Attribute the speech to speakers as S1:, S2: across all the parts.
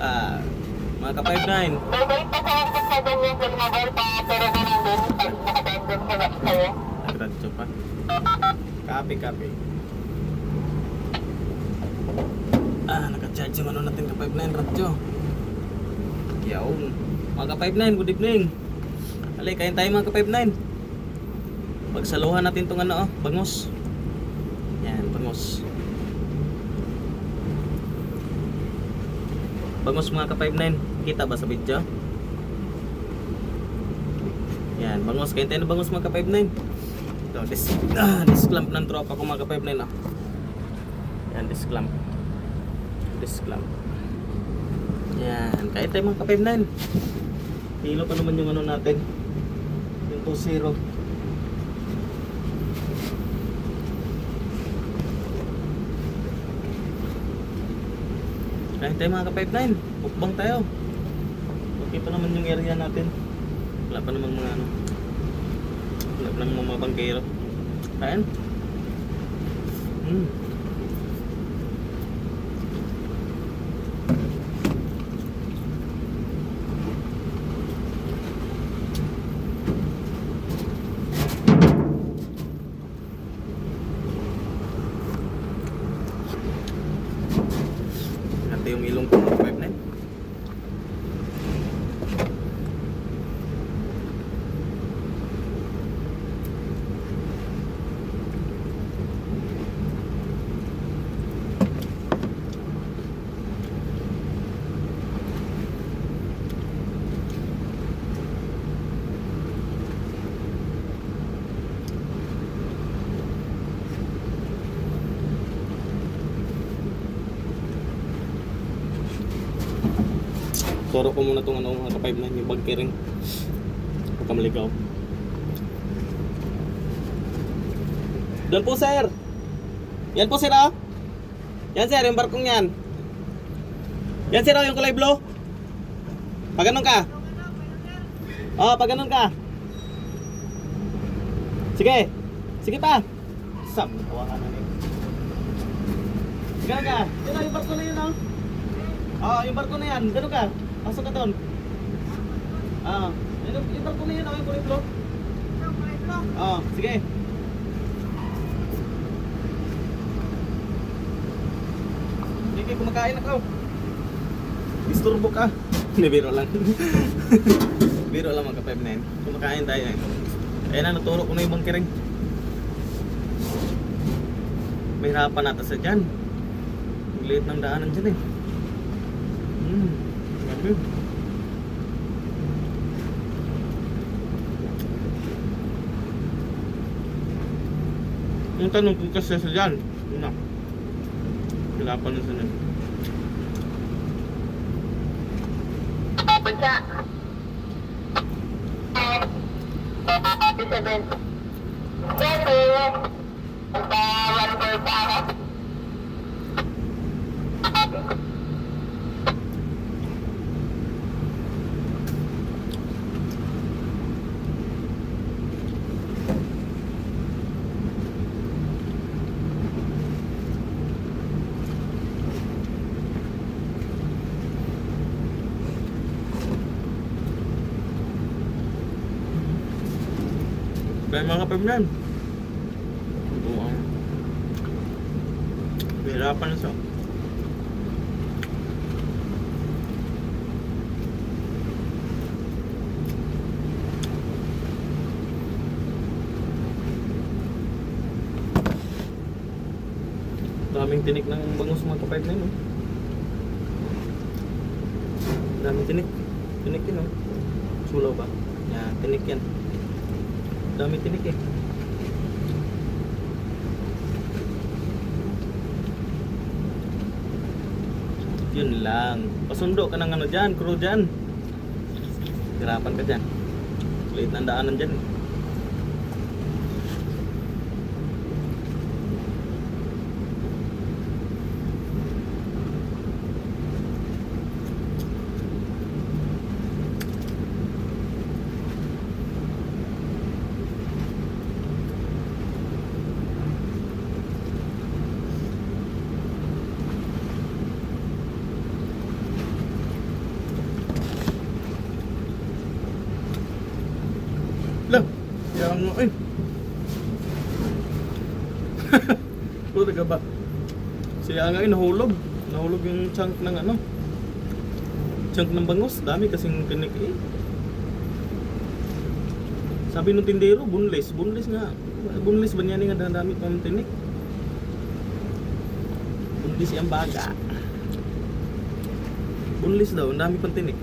S1: Ah, mga ka-59. Nagradyo pa. Copy. Naka-charge yung ano natin ka-59 radyo. Yawn. Mga ka-59, good evening. Alay, kain tayo mga ka-59. Pagsaluhan natin tong ano, bangus. Yan, bangus. Bangus mga ka-59. Kita ba sa video? Yan, bangus. Kain tayo ng bangus mga ka-59. Ito, this clamp ng tropa ko mga ka-59. Oh. Yan, this clamp. Yan, kain tayo mga ka-59. Hilo pa naman yung ano natin. Yung 2-0. Kain tayo mga ka-59. Bukbang tayo. Okay pa naman yung area natin. Wala pa naman mga ano. Wala pa naman mga bangkero. Kain. Ito yung ilong ko mga 5-9. Turo ko muna itong ano, mga ka-5-9, yung bagkering. Huwag ka maligaw. Doon po sir. Yan po sir ah. Yan sir, yung barkong yan. Yan sir oh, yung kulay blue. Pag ganun ka. Oh, pag ganun ka. Sige. Sige pa. Sap. Tawa ka na rin. Ganun ka. Yan oh, yung barko na yun oh. Oh, yung barko na yan. Ganun ka. Pasok ka doon. Yung barko na yan oh, yung kulay blue. Oh, sige. Sige, kumakain ako. Disturbo ka. Hindi, biro lang. Biro lang mga ka-5-9. Kumakain tayo eh. Ayan na, naturo ko na yung bangkering. May hirapan natin sa dyan. Ang liit ng daanan dyan eh. Grabe. Yung tanong ko kasi sa dyan. Yun na. Hirapan na sa dyan.
S2: Punta. 57. Kasi, magpawan ko pa ako.
S1: Kaya mga ka-5-9. Hirapan na siya. Daming tinik ng bangus mga ka-5-9 oh. Daming tinik. Tinik yun oh. Sulaw ba? Yan, tinik yan. Dami tinik eh. Yun lang. Pasundo ka ng ano dyan, crew dyan. Hirapan ka dyan. Liit ng daanan dyan. Ay! Puta ka ba? Siya nga nahulog. Nahulog yung chunk ng ano. Chunk ng bangus. Dami kasing tinik eh. Sabi nung tindero, bunlis. Bunlis nga. Bunlis ba niya nga dami pang tinik? Bunlis yung baga. Bunlis daw, ang dami pang tinik.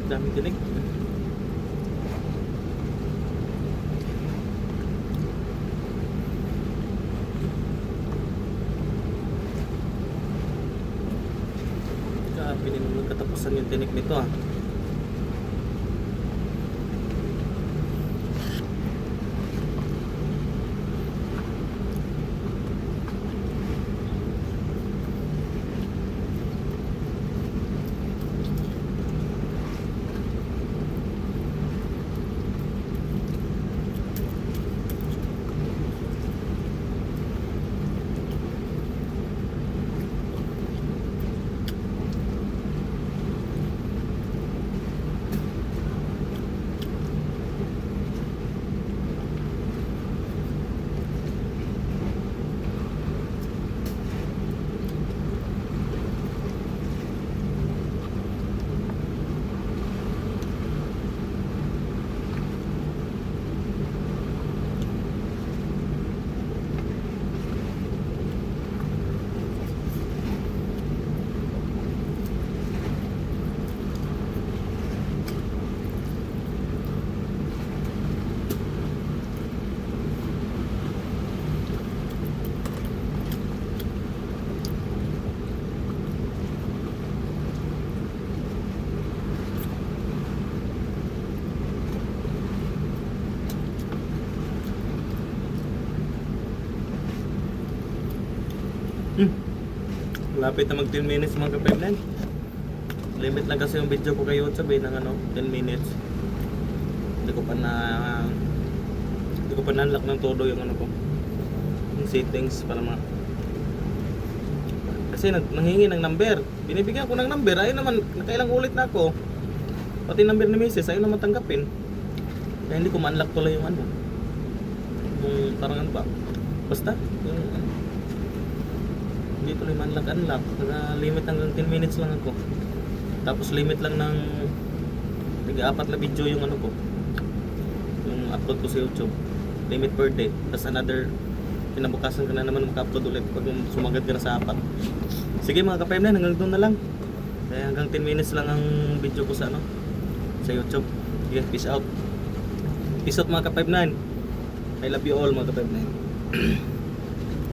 S1: Dami tinik. Grabe naman katapusan yung tinik nito ah. Lapit na mag 10 minutes mga kapemlan. Limit lang kasi yung video ko kay YouTube ng ano, 10 minutes. Hindi ko pa na-unlock ng todo yung ano ko. Yung settings para kasi nanghingi ng number. Binibigyan ko ng number. Ayun naman, nakailang ulit na ako. Pati number ni Mrs. ayun naman tanggapin. Kaya hindi ko ma-unlock tuloy yung ano. Yung parang ano ba? Basta, yung hindi tuloy man-unlock. Limit hanggang 10 minutes lang ako. Tapos limit lang ng nag-4 na video yung ano ko. Yung upload ko sa YouTube. Limit per day. Tapos another kinabukasan ka na naman maka-upload ulit pag sumagad ka na sa 4. Sige mga ka-5-9, hanggang doon na lang. Kaya hanggang 10 minutes lang ang video ko sa ano, sa YouTube. Sige, peace out. Peace out mga ka-5-9. I love you all mga ka-5-9.